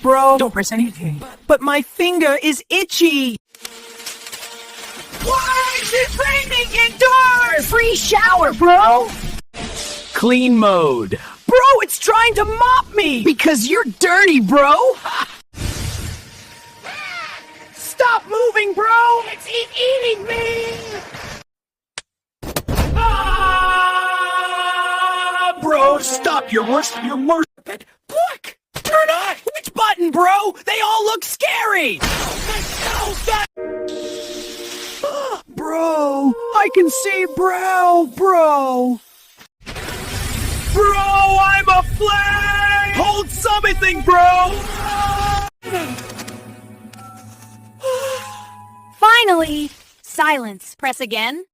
bro. Don't press anything. But my finger is itchy. Why is it raining indoors? Free shower, bro. Clean mode. Bro, it's trying to mop me. Because you're dirty, bro. Stop moving, bro. It's eating me. Bro, stop. You're worse. Look. Turn on. Which button, bro? They all look scary. Bro, I can see brow, bro. Bro, I'm a flag! Hold something, bro! Finally! Silence. Press again.